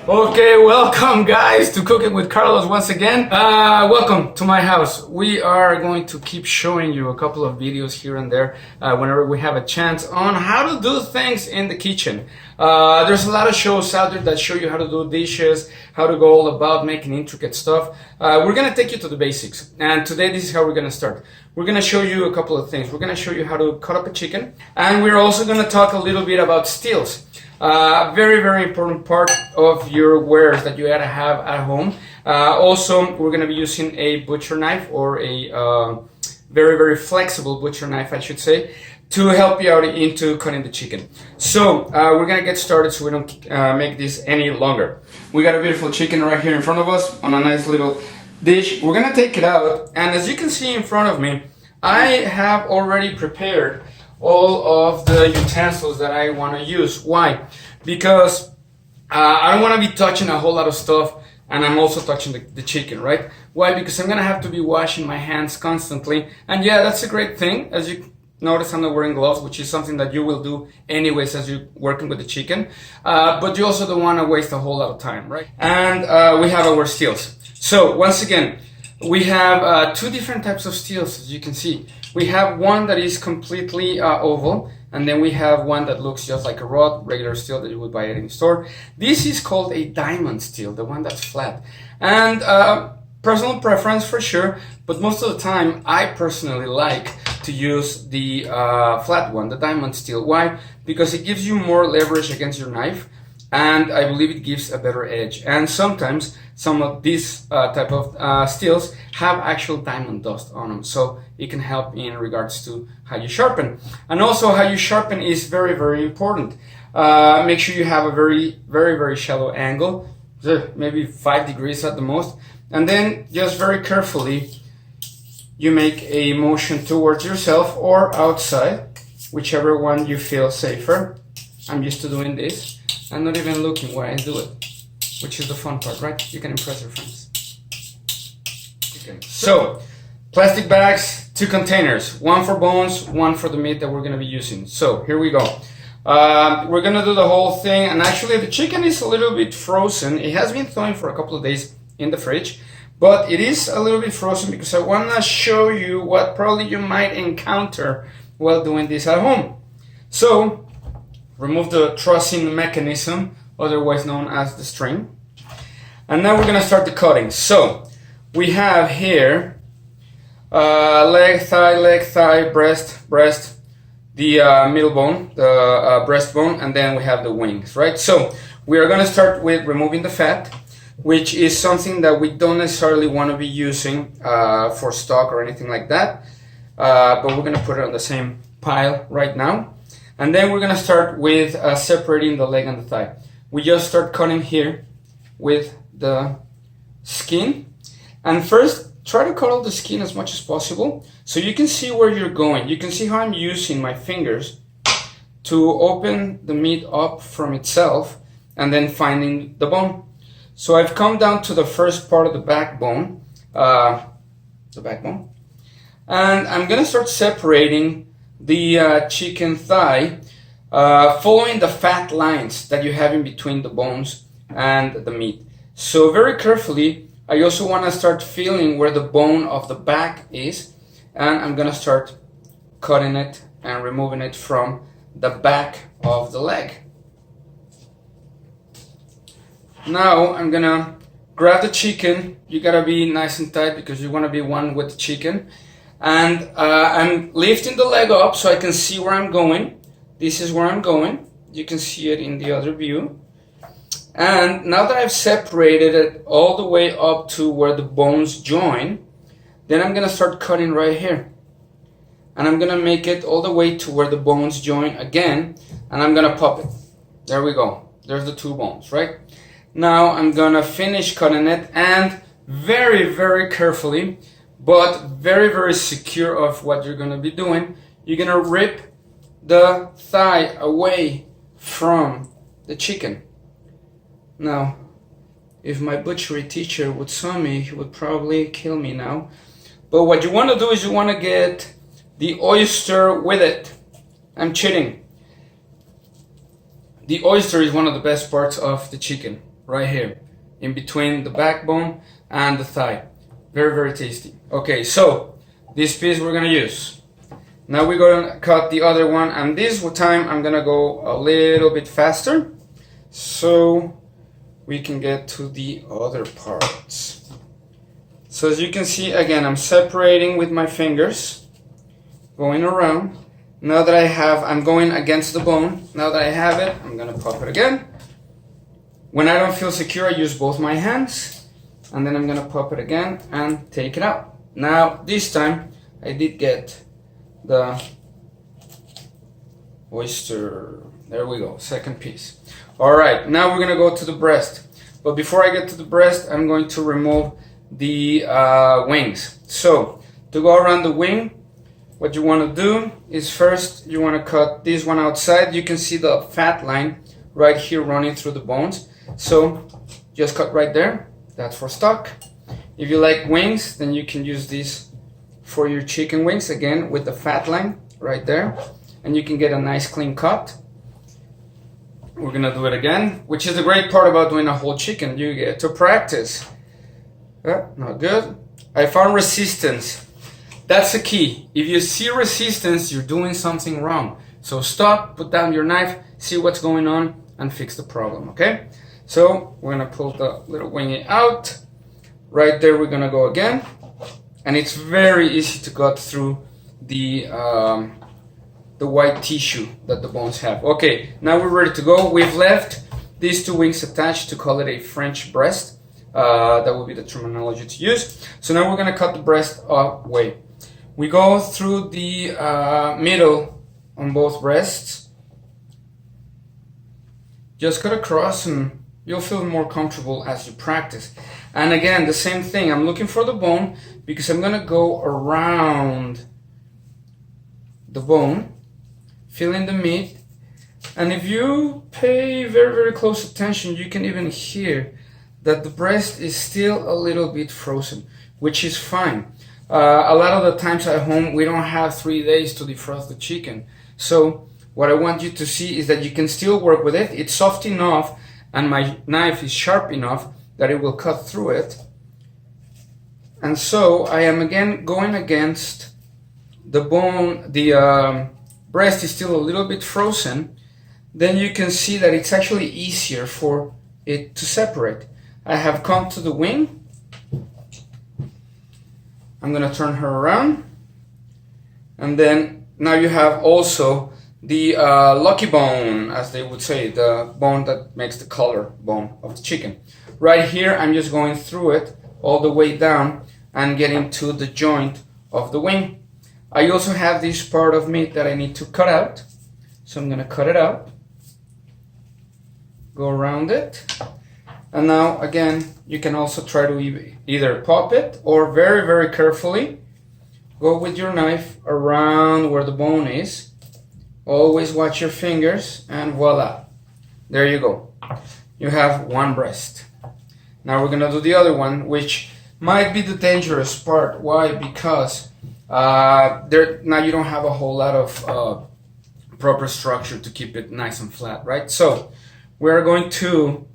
Okay, welcome guys to Cooking with Carlos once again. Welcome to my house. We are going to keep showing you a couple of videos here and there whenever we have a chance on how to do things in the kitchen. There's a lot of shows out there that show you how to do dishes, how to go all about making intricate stuff. We're gonna take you to the basics, and today this is how we're gonna start. We're gonna show you a couple of things. We're gonna show you how to cut up a chicken, and we're also gonna talk a little bit about steels. Very important part of your wares that you gotta have at home. Also, we're gonna be using a butcher knife, or a very flexible butcher knife, I should say, to help you out into cutting the chicken. So we're gonna get started so we don't make this any longer. We got a beautiful chicken right here in front of us on a nice little dish. We're gonna take it out, and as you can see in front of me, I have already prepared all of the utensils that I want to use. Why? Because I don't want to be touching a whole lot of stuff, and I'm also touching the chicken, right? Why? Because I'm gonna have to be washing my hands constantly, and yeah, that's a great thing. As you notice, I'm not wearing gloves, which is something that you will do anyways as you're working with the chicken, but you also don't want to waste a whole lot of time, right? And we have our steels. So once again, we have two different types of steels, as you can see. We have one that is completely oval, and then we have one that looks just like a rod, regular steel that you would buy at any store. This is called a diamond steel, the one that's flat. And personal preference for sure, but most of the time I personally like to use the flat one, the diamond steel. Why? Because it gives you more leverage against your knife, and I believe it gives a better edge. And sometimes some of these type of steels have actual diamond dust on them, so it can help in regards to how you sharpen. And also, how you sharpen is very important. Make sure you have a very shallow angle, maybe 5 degrees at the most, and then just very carefully you make a motion towards yourself or outside, whichever one you feel safer. I'm used to doing this. I'm not even looking while I do it, which is the fun part, right? You can impress your friends. Okay. So, plastic bags, 2 containers, one for bones, one for the meat that we're gonna be using. So, here we go. We're gonna do the whole thing, and actually the chicken is a little bit frozen. It has been thawing for a couple of days in the fridge, but it is a little bit frozen because I wanna show you what probably you might encounter while doing this at home. So, remove the trussing mechanism, otherwise known as the string. And now we're gonna start the cutting. So we have here leg, thigh, breast, the middle bone, the breastbone, and then we have the wings, right? So we are gonna start with removing the fat, which is something that we don't necessarily wanna be using for stock or anything like that, but we're gonna put it on the same pile right now. And then we're gonna start with separating the leg and the thigh. We just start cutting here with the skin. And first, try to cut all the skin as much as possible so you can see where you're going. You can see how I'm using my fingers to open the meat up from itself and then finding the bone. So I've come down to the first part of the backbone, and I'm gonna start separating the chicken thigh, following the fat lines that you have in between the bones and the meat. So very carefully, I also want to start feeling where the bone of the back is, and I'm gonna start cutting it and removing it from the back of the leg. Now I'm gonna grab the chicken. You gotta be nice and tight because you want to be one with the chicken. And I'm lifting the leg up so I can see where I'm going. This is where I'm going. You can see it in the other view. And now that I've separated it all the way up to where the bones join, then I'm gonna start cutting right here. And I'm gonna make it all the way to where the bones join again, and I'm gonna pop it. There we go. There's the 2 bones, right? Now I'm gonna finish cutting it, and very carefully, but very secure of what you're gonna be doing, you're gonna rip the thigh away from the chicken. Now, if my butchery teacher would saw me, he would probably kill me now. But what you wanna do is you wanna get the oyster with it. I'm cheating. The oyster is one of the best parts of the chicken, right here, in between the backbone and the thigh. Very, very tasty. Okay, so this piece we're gonna use. Now we're gonna cut the other one, and this time I'm gonna go a little bit faster so we can get to the other parts. So as you can see, again, I'm separating with my fingers, going around. Now that I'm going against the bone. Now that I have it, I'm gonna pop it again. When I don't feel secure, I use both my hands, and then I'm gonna pop it again and take it out. Now, this time, I did get the oyster. There we go, second piece. All right, now we're gonna go to the breast. But before I get to the breast, I'm going to remove the wings. So, to go around the wing, what you want to do is first you want to cut this one outside. You can see the fat line right here running through the bones. So just cut right there. That's for stock. If you like wings, then you can use this for your chicken wings, again with the fat line right there, and you can get a nice clean cut. We're gonna do it again, which is the great part about doing a whole chicken. You get to practice. Not good. I found resistance. That's the key. If you see resistance, you're doing something wrong. So stop, put down your knife, see what's going on, and fix the problem, okay? So we're gonna pull the little wingy out. Right there, we're gonna go again. And it's very easy to cut through the white tissue that the bones have. Okay, now we're ready to go. We've left these two wings attached to call it a French breast. That will be the terminology to use. So now we're gonna cut the breast away. We go through the middle on both breasts. Just cut across and you'll feel more comfortable as you practice. And again, the same thing. I'm looking for the bone because I'm gonna go around the bone, feeling the meat. And if you pay very, very close attention, you can even hear that the breast is still a little bit frozen, which is fine. A lot of the times at home, we don't have 3 days to defrost the chicken. So what I want you to see is that you can still work with it. It's soft enough and my knife is sharp enough that it will cut through it. And so I am again going against the bone. The breast is still a little bit frozen. Then you can see that it's actually easier for it to separate. I have come to the wing. I'm gonna turn her around, and then now you have also the lucky bone, as they would say, the bone that makes the color bone of the chicken. Right here, I'm just going through it all the way down and getting to the joint of the wing. I also have this part of meat that I need to cut out, so I'm gonna cut it out, go around it. And now, again, you can also try to either pop it or very, very carefully go with your knife around where the bone is. Always watch your fingers, and voila. There you go. You have one breast. Now we're gonna do the other one, which might be the dangerous part. Why? Because now you don't have a whole lot of proper structure to keep it nice and flat, right? So we're going to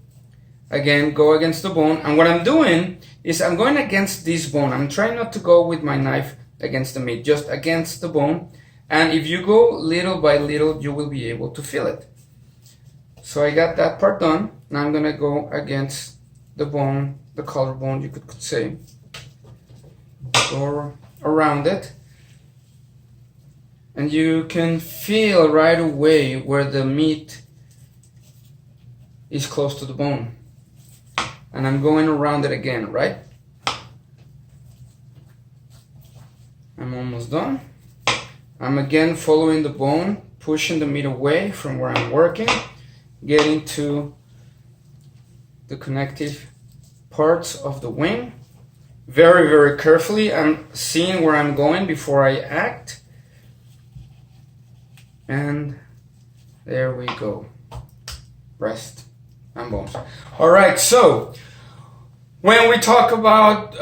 again go against the bone, and what I'm doing is I'm going against this bone. I'm trying not to go with my knife against the meat, just against the bone. And if you go little by little, you will be able to feel it. So I got that part done. Now I'm gonna go against the bone, the collarbone, you could say. Go around it, and you can feel right away where the meat is close to the bone. And I'm going around it again, right? I'm almost done. I'm again following the bone, pushing the meat away from where I'm working, getting to the connective parts of the wing. Very, very carefully, I'm seeing where I'm going before I act. And there we go. Breast and bones. All right, so when we talk about,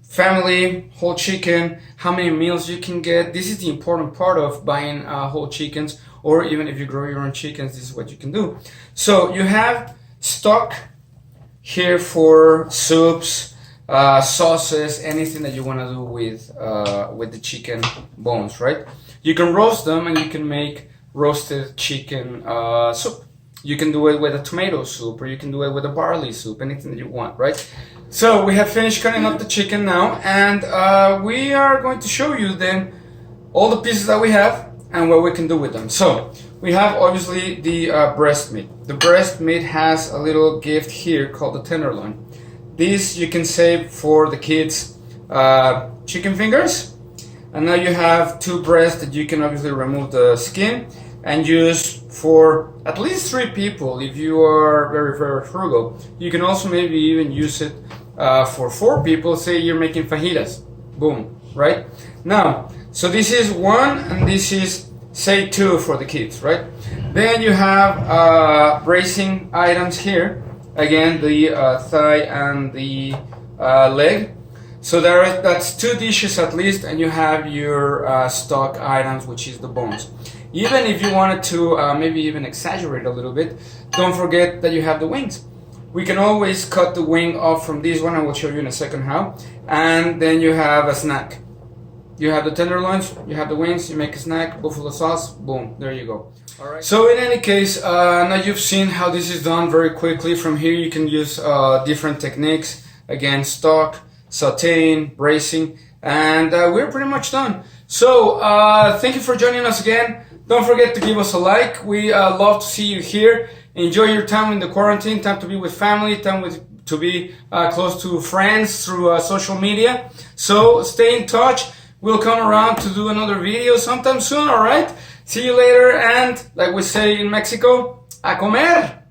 family, whole chicken, how many meals you can get, this is the important part of buying whole chickens, or even if you grow your own chickens, this is what you can do. So you have stock here for soups, sauces, anything that you want to do with the chicken bones, right? You can roast them and you can make roasted chicken soup. You can do it with a tomato soup, or you can do it with a barley soup, anything that you want, right? So we have finished cutting up the chicken now, and we are going to show you then all the pieces that we have and what we can do with them. So we have obviously the breast meat. The breast meat has a little gift here called the tenderloin. These you can save for the kids' chicken fingers. And now you have two breasts that you can obviously remove the skin and use for at least 3 people. If you are very, very frugal, you can also maybe even use it for 4 people. Say you're making fajitas. Boom, right? Now, so this is 1 and this is, say, 2 for the kids, right? Then you have bracing items here. Again, the thigh and the leg. So that's 2 dishes at least, and you have your stock items, which is the bones. Even if you wanted to maybe even exaggerate a little bit, don't forget that you have the wings. We can always cut the wing off from this one. I will show you in a second how. And then you have a snack. You have the tenderloins, you have the wings, you make a snack, buffalo sauce, boom, there you go. All right. So in any case, now you've seen how this is done very quickly. From here you can use different techniques. Again, stock, sauteing, bracing, and we're pretty much done. So thank you for joining us again. Don't forget to give us a like. We love to see you here. Enjoy your time in the quarantine, time to be with family, time to be close to friends through social media. So stay in touch. We'll come around to do another video sometime soon, alright? See you later, and like we say in Mexico, a comer!